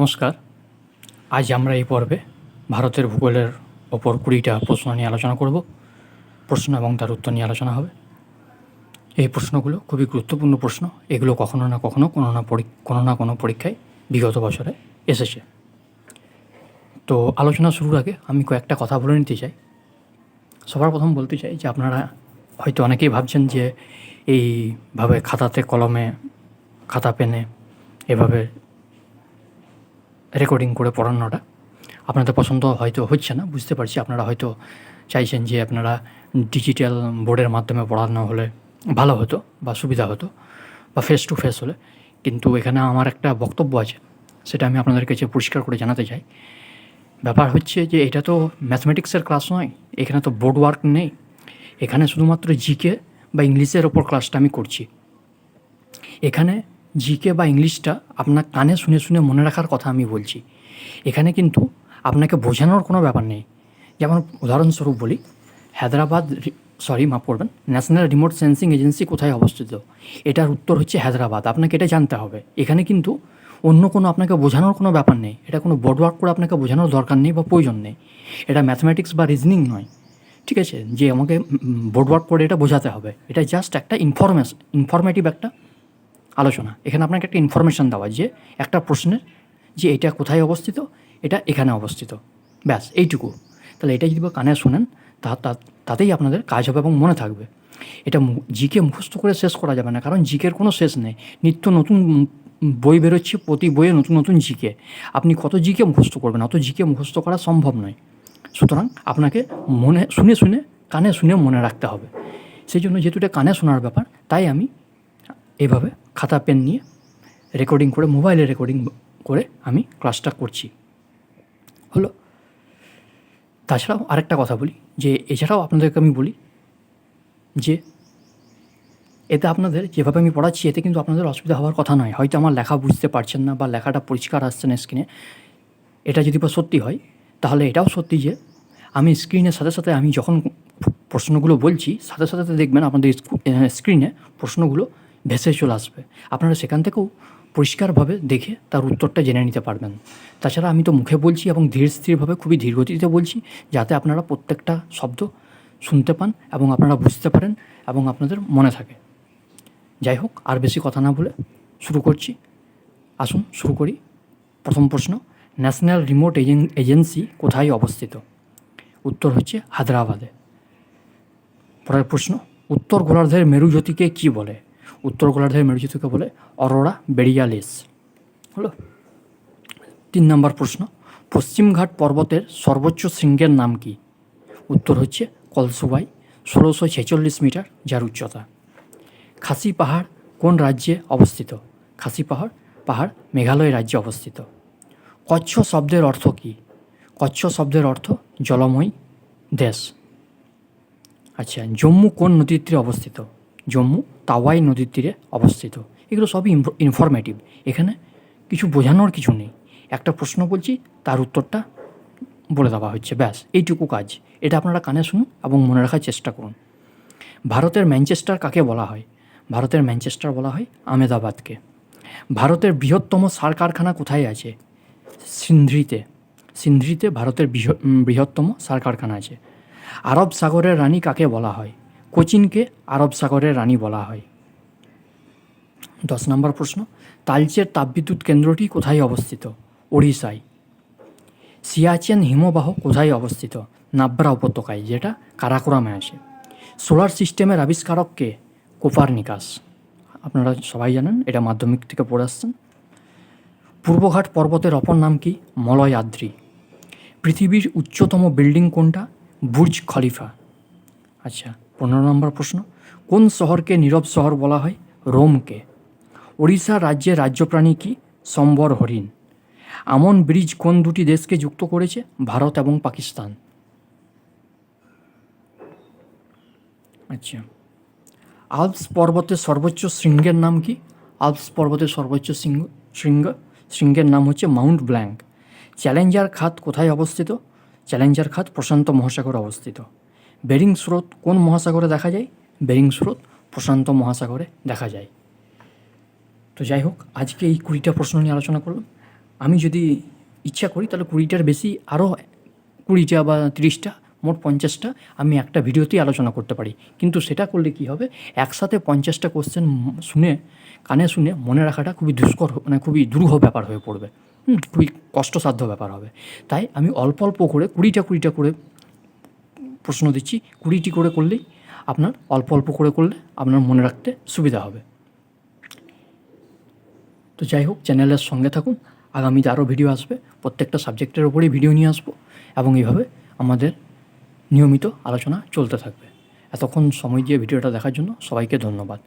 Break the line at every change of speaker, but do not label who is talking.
নমস্কার। আজ আমরা এই পর্বে ভারতের ভূগোলের ওপর ২০টা প্রশ্ন নিয়ে আলোচনা করব। প্রশ্ন এবং তার উত্তর নিয়ে আলোচনা হবে। এই প্রশ্নগুলো খুবই গুরুত্বপূর্ণ প্রশ্ন। এগুলো কখনো না কখনো কোনো না কোনো পরীক্ষায় বিগত বছরে এসেছে। তো আলোচনা শুরুর আগে আমি কয়েকটা কথা বলে নিতে চাই। সবার প্রথম বলতে চাই যে আপনারা হয়তো অনেকেই ভাবছেন যে এইভাবে খাতাতে কলমে খাতা পেনে এভাবে রেকর্ডিং করে পড়ানোটা আপনাদের পছন্দ হয়তো হচ্ছে না, বুঝতে পারছি। আপনারা হয়তো চাইছেন যে আপনারা ডিজিটাল বোর্ডের মাধ্যমে পড়ানো হলে ভালো হতো বা সুবিধা হতো, বা ফেস টু ফেস হলে। কিন্তু এখানে আমার একটা বক্তব্য আছে, সেটা আমি আপনাদের কাছে পরিষ্কার করে জানাতে চাই। ব্যাপার হচ্ছে যে এটা তো ম্যাথমেটিক্সের ক্লাস নয়, এখানে তো বোর্ড ওয়ার্ক নেই। এখানে শুধুমাত্র জিকে বা ইংলিশের ওপর ক্লাসটা আমি করছি। এখানে জিকে বা ইংলিশটা আপনার কানে শুনে শুনে মনে রাখার কথা আমি বলছি। এখানে কিন্তু আপনাকে বোঝানোর কোনো ব্যাপার নেই। যেমন উদাহরণস্বরূপ বলি, মাফ করবেন, ন্যাশনাল রিমোট সেন্সিং এজেন্সি কোথায় অবস্থিত? এটার উত্তর হচ্ছে হায়দ্রাবাদ। আপনাকে এটা জানতে হবে। এখানে কিন্তু অন্য কোনো আপনাকে বোঝানোর কোনো ব্যাপার নেই। এটা কোনো বোর্ড ওয়ার্ক করে আপনাকে বোঝানোর দরকার নেই বা প্রয়োজন নেই। এটা ম্যাথমেটিক্স বা রিজনিং নয়, ঠিক আছে, যে আমাকে বোর্ড ওয়ার্ক করে এটা বোঝাতে হবে। এটা জাস্ট একটা ইনফরমেটিভ একটা আলোচনা। এখানে আপনাকে একটা ইনফরমেশান দেওয়া যে একটা প্রশ্নের যে এটা কোথায় অবস্থিত, এটা এখানে অবস্থিত, ব্যাস এইটুকু। তাহলে এটা যদি কানে শোনেন তাতেই আপনাদের কাজ হবে এবং মনে থাকবে। এটা জিকে মুখস্থ করে শেষ করা যাবে না, কারণ জিকের কোনো শেষ নেই। নিত্য নতুন বই বেরোচ্ছে, প্রতি বইয়ে নতুন নতুন জিকে। আপনি কত জিকে মুখস্থ করবেন? অত জিকে মুখস্থ করা সম্ভব নয়। সুতরাং আপনাকে কানে শুনে মনে রাখতে হবে। সেই জন্য যেহেতু এটা কানে শোনার ব্যাপার, তাই আমি এভাবে খাতা পেন নিয়ে রেকর্ডিং করে, মোবাইলে রেকর্ডিং করে আমি ক্লাসটা করছি। হলো। তাছাড়াও আরেকটা কথা বলি, যে এছাড়াও আপনাদেরকে আমি বলি যে এতে আপনাদের যেভাবে আমি পড়াচ্ছি, এতে কিন্তু আপনাদের অসুবিধা হওয়ার কথা নয়। হয়তো আমার লেখা বুঝতে পারছেন না বা লেখাটা পরিষ্কার আসছে না স্ক্রিনে। এটা যদি বা সত্যি হয়, তাহলে এটাও সত্যি যে আমি স্ক্রিনের সাথে সাথে আমি যখন প্রশ্নগুলো বলছি, সাথে সাথে দেখবেন আপনাদের স্ক্রিনে প্রশ্নগুলো ভেসে চলে আসবে। আপনারা সেখান থেকেও পরিষ্কারভাবে দেখে তার উত্তরটা জেনে নিতে পারবেন। তাছাড়া আমি তো মুখে বলছি এবং ধীর স্থিরভাবে, খুবই ধীর গতিতে বলছি, যাতে আপনারা প্রত্যেকটা শব্দ শুনতে পান এবং আপনারা বুঝতে পারেন এবং আপনাদের মনে থাকে। যাই হোক, আর বেশি কথা না বলে শুরু করছি। আসুন শুরু করি। প্রথম প্রশ্ন, ন্যাশনাল রিমোট এজেন্সি কোথায় অবস্থিত? উত্তর হচ্ছে হায়দ্রাবাদে। পরের প্রশ্ন, উত্তর গোলার্ধের মেরুজ্যোতিকে কী বলে? উত্তর গোলার্ধের মেরুজ্যোতিকে বলে অরোরা বোরিয়ালিস। হলো। ৩ নম্বর প্রশ্ন, পশ্চিমঘাট পর্বতের সর্বোচ্চ শৃঙ্গের নাম কি? উত্তর হচ্ছে কলসুবাই, ১৬৪৬ মিটার যার উচ্চতা। খাসি পাহাড় কোন রাজ্যে অবস্থিত? খাসি পাহাড় মেঘালয় রাজ্যে অবস্থিত। কচ্ছ শব্দের অর্থ কী? কচ্ছ শব্দের অর্থ জলময় দেশ। আচ্ছা, জম্মু কোন নদীর তীরে অবস্থিত? জম্মু তাওয়াই নদীর তীরে অবস্থিত। এগুলো সবই ইনফরমেটিভ। এখানে কিছু বোঝানোর কিছু নেই। একটা প্রশ্ন বলছি, তার উত্তরটা বলে দেওয়া হচ্ছে, ব্যাস এইটুকু কাজ। এটা আপনারা কানে শুনুন এবং মনে রাখার চেষ্টা করুন। ভারতের ম্যানচেস্টার কাকে বলা হয়? ভারতের ম্যানচেস্টার বলা হয় আহমেদাবাদকে। ভারতের বৃহত্তম সার কারখানা কোথায় আছে? সিন্ধ্রিতে ভারতের বৃহত্তম সার কারখানা আছে। আরব সাগরের রানী কাকে বলা হয়? কোচিনকে আরব সাগরের রানী বলা হয়। ১০ নম্বর প্রশ্ন, তালচের তাপবিদ্যুৎ কেন্দ্রটি কোথায় অবস্থিত? ওড়িশায়। সিয়াচেন হিমবাহ কোথায় অবস্থিত? নাব্রা উপত্যকায়, যেটা কারাকোরামে আছে। সোলার সিস্টেমের আবিষ্কারক কে? কোপারনিকাস। আপনারা সবাই জানেন, এটা মাধ্যমিক থেকে পড়ে আসছেন। পূর্বঘাট পর্বতের অপর নাম কি? মলয়াদ্রি। পৃথিবীর উচ্চতম বিল্ডিং কোনটা? Burj Khalifa. আচ্ছা, ১৫ নম্বর প্রশ্ন, কোন শহরকে নীরব শহর বলা হয়? রোমকে। ওড়িশা রাজ্যের রাজ্য প্রাণী কি? সম্বর হরিণ। আমন ব্রিজ কোন দুটি দেশকে যুক্ত করেছে? ভারত এবং পাকিস্তান। আচ্ছা, আল্পস পর্বতের সর্বোচ্চ শৃঙ্গের নাম কি? আল্পস পর্বতের সর্বোচ্চ শৃঙ্গের নাম হচ্ছে মাউন্ট ব্ল্যাঙ্ক। চ্যালেঞ্জার খাত কোথায় অবস্থিত? চ্যালেঞ্জার খাত প্রশান্ত মহাসাগরে অবস্থিত। বেরিং স্রোত কোন মহাসাগরে দেখা যায়? বেরিং স্রোত প্রশান্ত মহাসাগরে দেখা যায়। তো যাই হোক, আজকে এই ২০টা প্রশ্ন নিয়ে আলোচনা করলাম। আমি যদি ইচ্ছা করি তাহলে 20টার বেশি আরও 20টা বা 30টা মোট 50টা আমি একটা ভিডিওতেই আলোচনা করতে পারি। কিন্তু সেটা করলে কী হবে, একসাথে 50টা কোশ্চেন শুনে কানে শুনে মনে রাখাটা খুবই দুষ্কর, মানে খুবই দুরূহ ব্যাপার হয়ে পড়বে, খুবই কষ্টসাধ্য ব্যাপার হবে। তাই আমি অল্প অল্প করে 20টা করে প্রশ্ন দিচ্ছি, 20টি করে করলেই আপনার অল্প অল্প করে করলে আপনার মনে রাখতে সুবিধা হবে। তো যাই হোক, চ্যানেলের সঙ্গে থাকুন, আগামীতে আরও ভিডিও আসবে, প্রত্যেকটা সাবজেক্টের ওপরেই ভিডিও নিয়ে আসবো এবং এইভাবে আমাদের নিয়মিত আলোচনা চলতে থাকবে। এতক্ষণ সময় দিয়ে ভিডিওটা দেখার জন্য সবাইকে ধন্যবাদ।